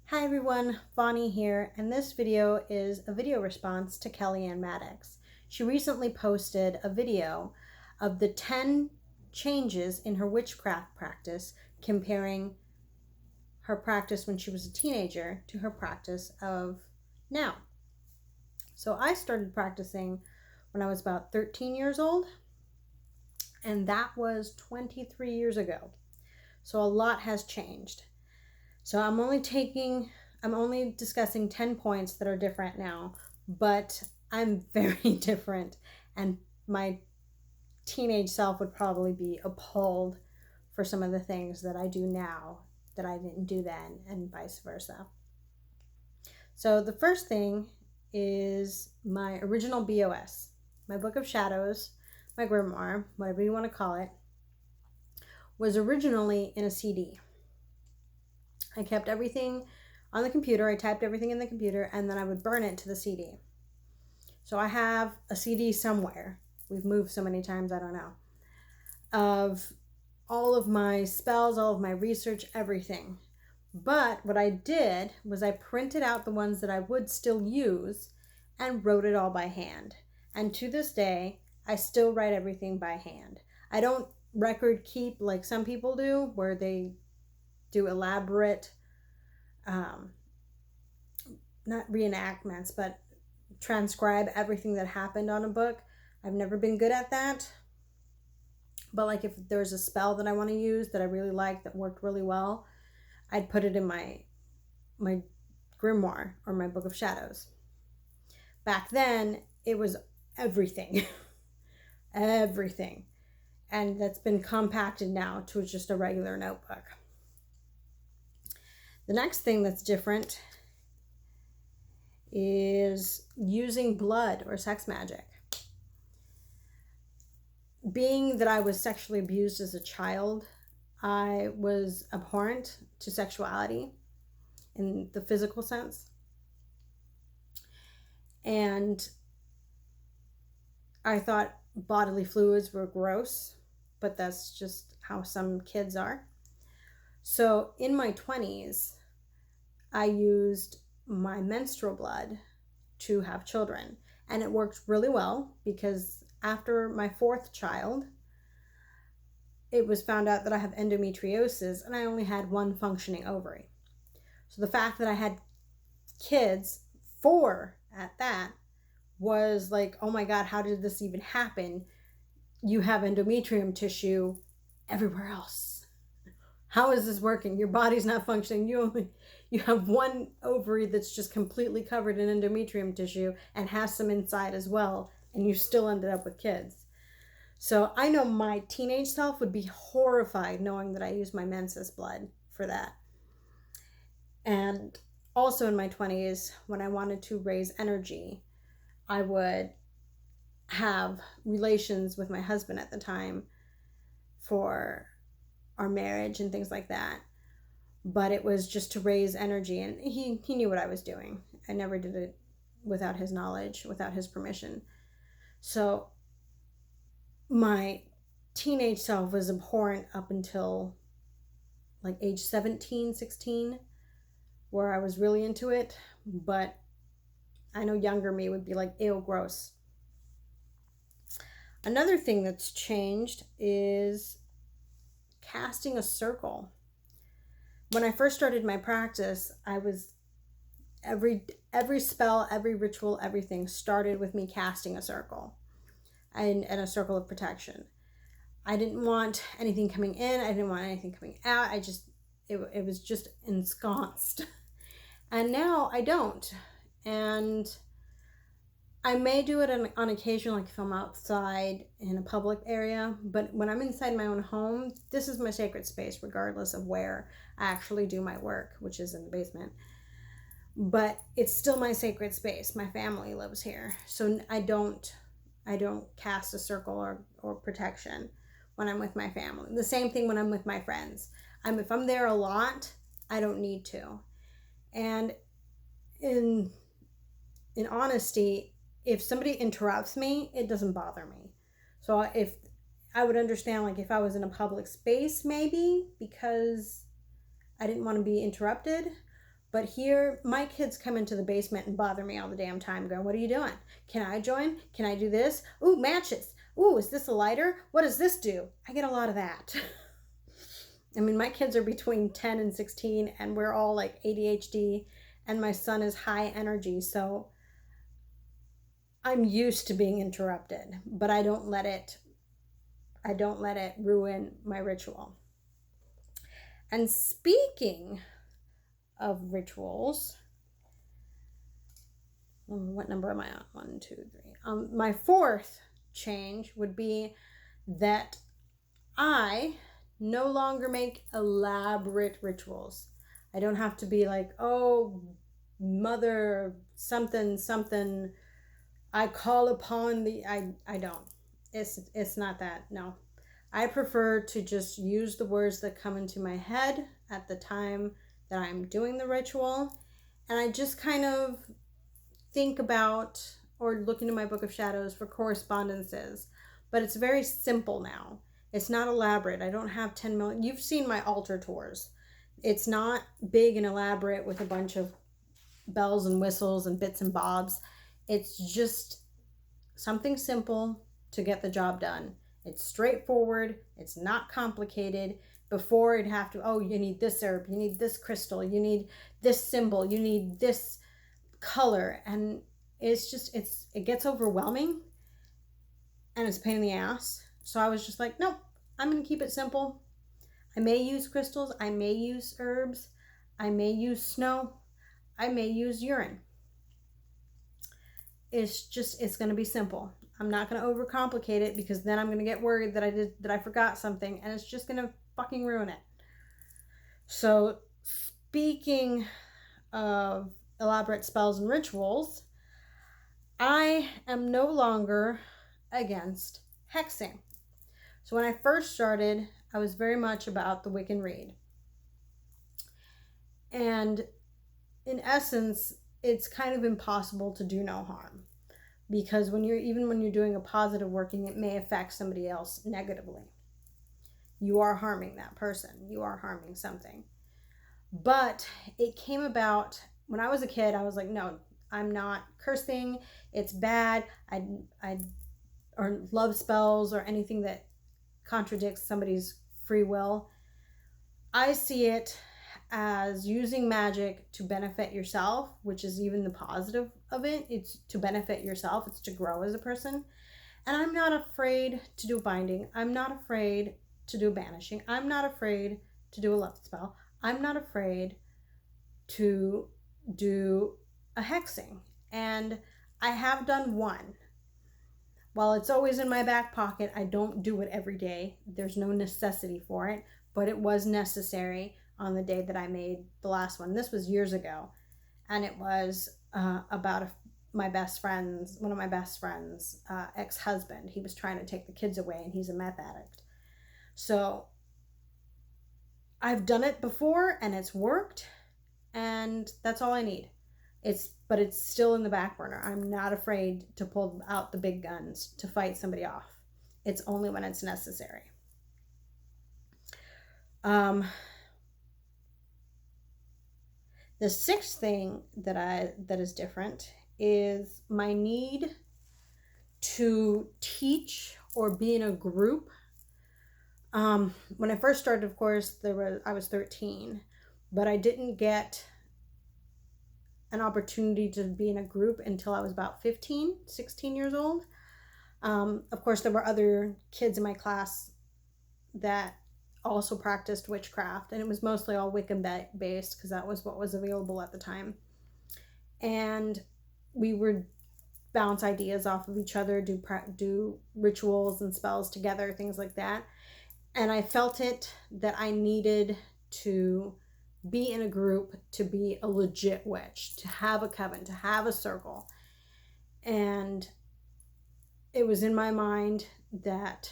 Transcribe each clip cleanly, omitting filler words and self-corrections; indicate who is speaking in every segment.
Speaker 1: Hi everyone, Bonnie here, and this video is a video response to annmaddox. She recently posted a video of the 10 changes in her witchcraft practice, comparing her practice when she was a teenager to her practice of now. So I started practicing when I was about 13 years old, and that was 23 years ago. So a lot has changed. So I'm only discussing 10 points that are different now, but I'm very different, and my teenage self would probably be appalled for some of the things that I do now that I didn't do then, and vice versa. So the first thing is my original BOS, my Book of Shadows, my grimoire, whatever you want to call it, was originally in a CD. I kept everything on the computer. I typed everything in the computer, and then I would burn it to the CD. So I have a CD somewhere. We've moved so many times, I don't know. Of all of my spells, all of my research, everything. But what I did was I printed out the ones that I would still use and wrote it all by hand. And to this day, I still write everything by hand. I don't record keep like some people do, where they do elaborate, not reenactments, but transcribe everything that happened on a book. I've never been good at that. But like if there's a spell that I want to use that I really like, that worked really well, I'd put it in my grimoire or my Book of Shadows. Back then, it was everything. Everything. And that's been compacted now to just a regular notebook. The next thing that's different is using blood or sex magic. Being that I was sexually abused as a child, I was abhorrent to sexuality in the physical sense. And I thought bodily fluids were gross, but that's just how some kids are. So in my 20s, I used my menstrual blood to have children. And it worked really well, because after my fourth child, it was found out that I have endometriosis and I only had one functioning ovary. So the fact that I had kids, 4 at that, was like, oh my God, how did this even happen? You have endometrium tissue everywhere else. How is this working? Your body's not functioning. You have one ovary that's just completely covered in endometrium tissue and has some inside as well, and you still ended up with kids. So I know my teenage self would be horrified knowing that I used my menses blood for that. And also in my 20s, when I wanted to raise energy, I would have relations with my husband at the time for our marriage and things like that. But it was just to raise energy, and he knew what I was doing. I never did it without his knowledge, without his permission. So my teenage self was abhorrent up until like age 17, 16, where I was really into it. But I know younger me would be like, ew, gross. Another thing that's changed is casting a circle. When I first started my practice, I was every spell, every ritual, everything started with me casting a circle and a circle of protection. I didn't want anything coming in. I didn't want anything coming out. It was just ensconced. And now I don't. And I may do it on occasion, like if I'm outside in a public area, but when I'm inside my own home, this is my sacred space, regardless of where I actually do my work, which is in the basement. But it's still my sacred space. My family lives here. So I don't cast a circle or protection when I'm with my family. The same thing when I'm with my friends. If I'm there a lot, I don't need to. And in honesty, if somebody interrupts me, it doesn't bother me. So if I would understand, like if I was in a public space, maybe, because I didn't want to be interrupted. But here, my kids come into the basement and bother me all the damn time going, what are you doing? Can I join? Can I do this? Ooh, matches. Ooh, is this a lighter? What does this do? I get a lot of that. I mean, my kids are between 10 and 16, and we're all like ADHD, and my son is high energy. So I'm used to being interrupted, but I don't let it ruin my ritual. And speaking of rituals, what number am I on? 1, 2, 3. My fourth change would be that I no longer make elaborate rituals. I don't have to be like, oh, mother something something, I call upon the, I don't. It's not that. No. I prefer to just use the words that come into my head at the time that I'm doing the ritual, and I just kind of think about or look into my book of shadows for correspondences. But it's very simple now. It's not elaborate. I don't have 10 million. You've seen my altar tours. It's not big and elaborate with a bunch of bells and whistles and bits and bobs. It's just something simple to get the job done. It's straightforward. It's not complicated. Before it'd have to, oh, you need this herb, you need this crystal, you need this symbol, you need this color. And it's just, it gets overwhelming and it's a pain in the ass. So I was just like, no, I'm going to keep it simple. I may use crystals. I may use herbs. I may use snow. I may use urine. It's going to be simple. I'm not going to overcomplicate it, because then I'm going to get worried that I forgot something, and it's just going to fucking ruin it. So speaking of elaborate spells and rituals, I am no longer against hexing. So when I first started, I was very much about the Wiccan read. And in essence, it's kind of impossible to do no harm, because when you're doing a positive working, it may affect somebody else negatively. You are harming that person. You are harming something. But it came about when I was a kid. I was like, no, I'm not cursing. It's bad. I or love spells or anything that contradicts somebody's free will. I see it as using magic to benefit yourself, which is even the positive of it. It's to benefit yourself. It's to grow as a person. And I'm not afraid to do binding. I'm not afraid to do banishing. I'm not afraid to do a love spell. I'm not afraid to do a hexing. And I have done one. While it's always in my back pocket, I don't do it every day. There's no necessity for it, but it was necessary on the day that I made the last one. This was years ago, and it was about one of my best friends' ex-husband. He was trying to take the kids away, and he's a meth addict. So I've done it before, and it's worked, and that's all I need. But it's still in the back burner. I'm not afraid to pull out the big guns to fight somebody off. It's only when it's necessary. The sixth thing that is different is my need to teach or be in a group. When I first started, of course, I was 13, but I didn't get an opportunity to be in a group until I was about 16 years old. Of course, there were other kids in my class that also practiced witchcraft, and it was mostly all Wiccan based, because that was what was available at the time. And we would bounce ideas off of each other, do rituals and spells together, things like that. And I felt it that I needed to be in a group to be a legit witch, to have a coven, to have a circle. And it was in my mind that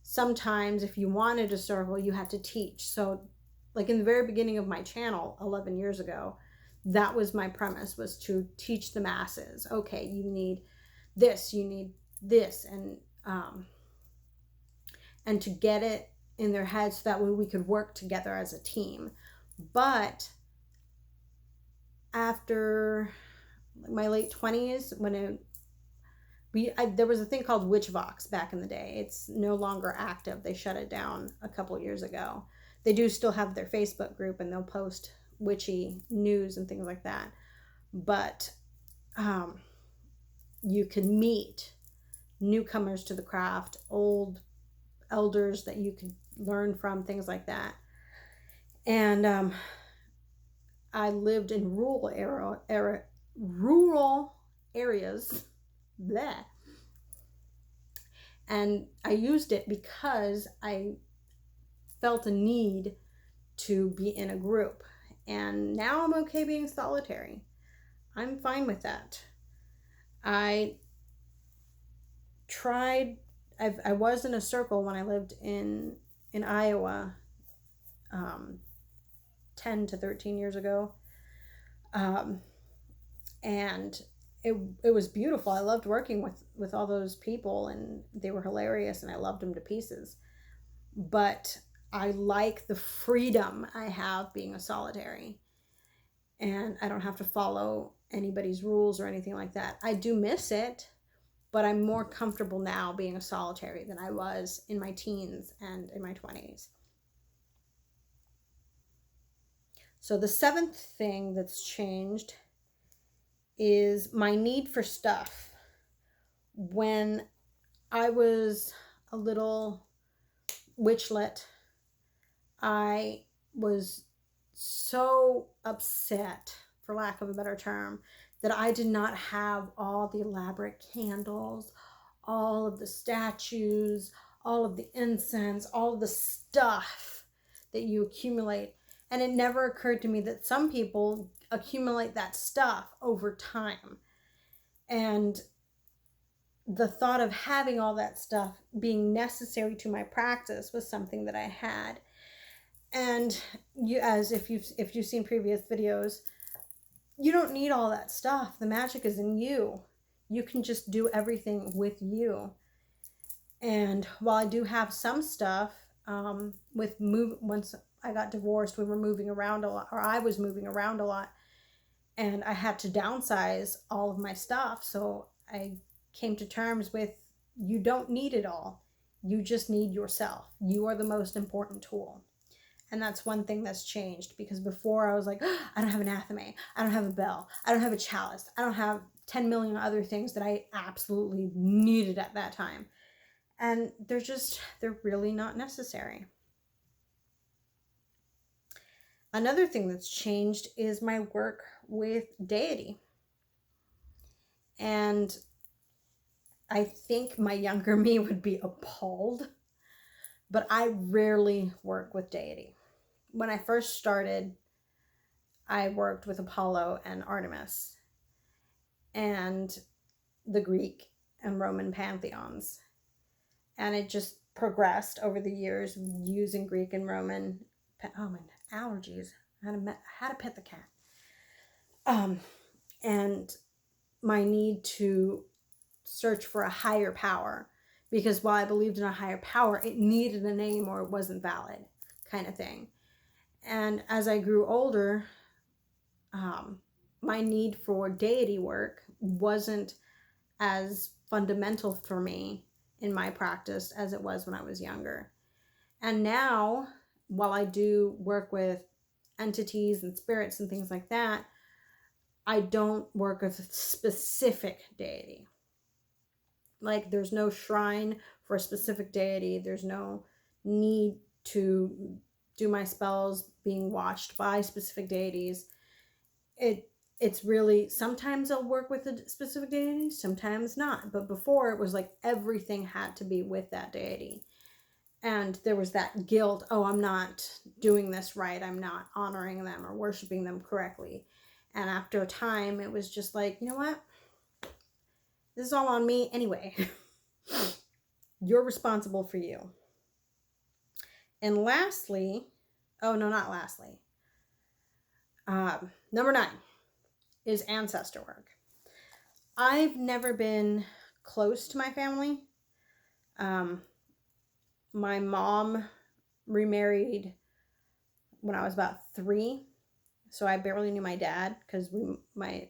Speaker 1: sometimes if you wanted a circle, you had to teach. So like in the very beginning of my channel 11 years ago, that was my premise, was to teach the masses. Okay, you need this, and to get it in their heads so that way we could work together as a team. But after my late 20s, when there was a thing called Witchvox back in the day. It's no longer active. They shut it down a couple years ago. They do still have their Facebook group, and they'll post witchy news and things like that. But you can meet newcomers to the craft, old elders that you can learn from, things like that. And I lived in rural areas. Bleh. And I used it because I felt a need to be in a group. And now I'm okay being solitary. I'm fine with that. I was in a circle when I lived in Iowa 10 to 13 years ago. And it was beautiful. I loved working with all those people, and they were hilarious, and I loved them to pieces. But I like the freedom I have being a solitary, and I don't have to follow anybody's rules or anything like that. I do miss it, but I'm more comfortable now being a solitary than I was in my teens and in my 20s. So the seventh thing that's changed is my need for stuff. When I was a little witchlet, I was so upset, for lack of a better term, that I did not have all the elaborate candles, all of the statues, all of the incense, all of the stuff that you accumulate. And it never occurred to me that some people accumulate that stuff over time. And the thought of having all that stuff being necessary to my practice was something that I had. And if you've seen previous videos, you don't need all that stuff. The magic is in you. You can just do everything with you. And while I do have some stuff, once I got divorced, we were moving around a lot, or I was moving around a lot, and I had to downsize all of my stuff. So I came to terms with, you don't need it all. You just need yourself. You are the most important tool. And that's one thing that's changed, because before I was like, oh, I don't have an athame, I don't have a bell, I don't have a chalice, I don't have 10 million other things that I absolutely needed at that time. And they're really not necessary. Another thing that's changed is my work with Deity. And I think my younger me would be appalled, but I rarely work with Deity. When I first started, I worked with Apollo and Artemis and the Greek and Roman pantheons. And it just progressed over the years using Greek and Roman. Oh, my allergies. I had to pet the cat. And my need to search for a higher power, because while I believed in a higher power, it needed a name or it wasn't valid, kind of thing. And as I grew older, my need for deity work wasn't as fundamental for me in my practice as it was when I was younger. And now, while I do work with entities and spirits and things like that, I don't work with a specific deity. Like, there's no shrine for a specific deity. There's no need to do my spells being watched by specific deities. It's really, sometimes I'll work with a specific deity, sometimes not. But before, it was like everything had to be with that deity. And there was that guilt, oh, I'm not doing this right. I'm not honoring them or worshiping them correctly. And after a time, it was just like, you know what? This is all on me anyway. You're responsible for you. And lastly, oh no, not lastly. Number 9 is ancestor work. I've never been close to my family. My mom remarried when I was about 3. So I barely knew my dad because my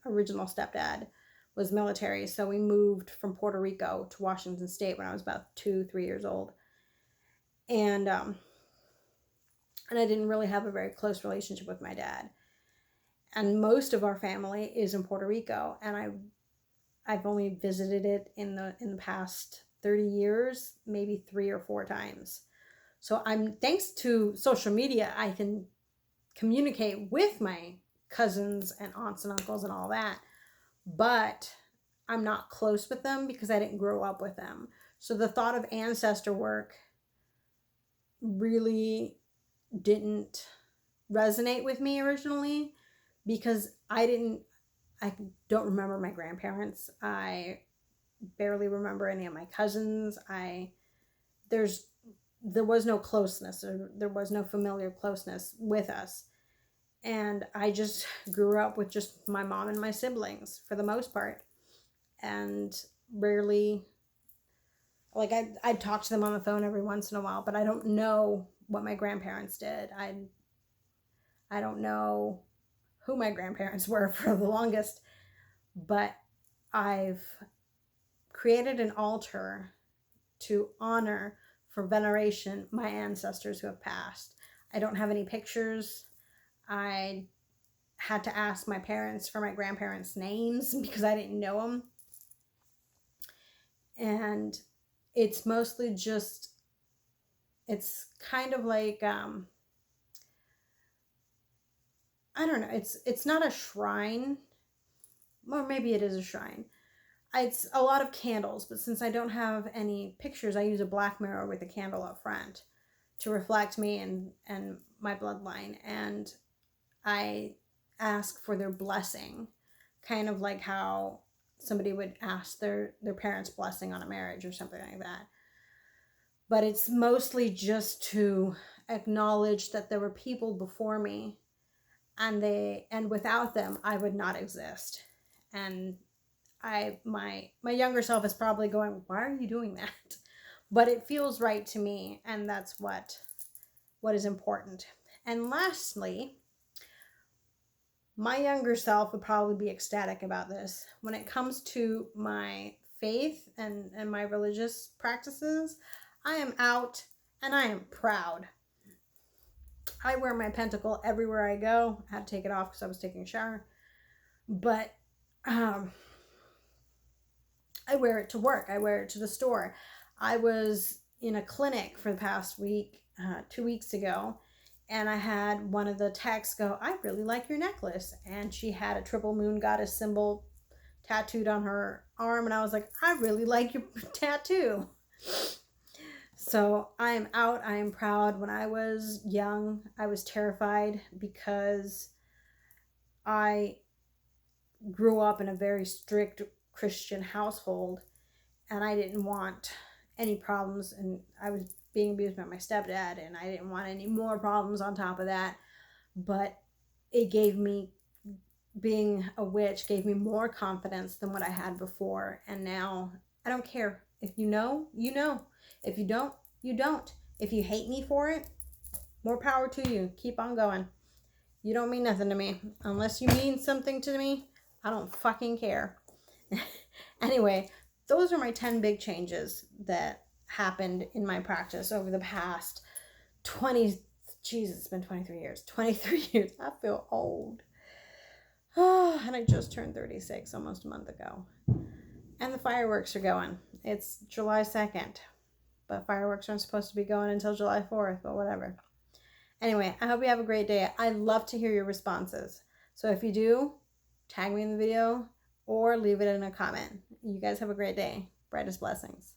Speaker 1: original stepdad was military. So we moved from Puerto Rico to Washington State when I was about 2-3 years old. And I didn't really have a very close relationship with my dad. And most of our family is in Puerto Rico, and I've only visited it in the past 30 years, maybe 3 or 4 times. So thanks to social media, I can communicate with my cousins and aunts and uncles and all that, but I'm not close with them because I didn't grow up with them. So the thought of ancestor work really didn't resonate with me originally because I don't remember my grandparents. I barely remember any of my cousins. There was no closeness, or there was no familiar closeness with us. And I just grew up with just my mom and my siblings for the most part. And rarely, like, I'd talk to them on the phone every once in a while, but I don't know what my grandparents did. I don't know who my grandparents were for the longest, but I've created an altar to honor, for veneration, my ancestors who have passed. I don't have any pictures. I had to ask my parents for my grandparents' names because I didn't know them. And it's mostly just, it's kind of like, I don't know, it's not a shrine, or maybe it is a shrine. It's a lot of candles, but since I don't have any pictures, I use a black mirror with a candle up front to reflect me and my bloodline. And I ask for their blessing, kind of like how somebody would ask their parents' blessing on a marriage or something like that. But it's mostly just to acknowledge that there were people before me, and without them, I would not exist. And my younger self is probably going, why are you doing that? But it feels right to me, and that's what is important. And lastly, my younger self would probably be ecstatic about this. When it comes to my faith and my religious practices, I am out and I am proud. I wear my pentacle everywhere I go. I had to take it off because I was taking a shower. But I wear it to work. I wear it to the store. I was in a clinic for the past week, 2 weeks ago, and I had one of the techs go, I really like your necklace. And she had a triple moon goddess symbol tattooed on her arm. And I was like, I really like your tattoo. So I am out. I am proud. When I was young, I was terrified because I grew up in a very strict Christian household, and I didn't want any problems, and I was being abused by my stepdad, and I didn't want any more problems on top of that. But it gave me, being a witch gave me more confidence than what I had before. And now I don't care. If you know, you know. If you don't, you don't. If you hate me for it, more power to you. Keep on going. You don't mean nothing to me. Unless you mean something to me, I don't fucking care. Anyway, those are my 10 big changes that happened in my practice over the past 20, Jesus, it's been 23 years. 23 years. I feel old. Oh, and I just turned 36 almost a month ago. And the fireworks are going. It's July 2nd. But fireworks aren't supposed to be going until July 4th, but whatever. Anyway, I hope you have a great day. I love to hear your responses. So if you do, tag me in the video or leave it in a comment. You guys have a great day. Brightest blessings.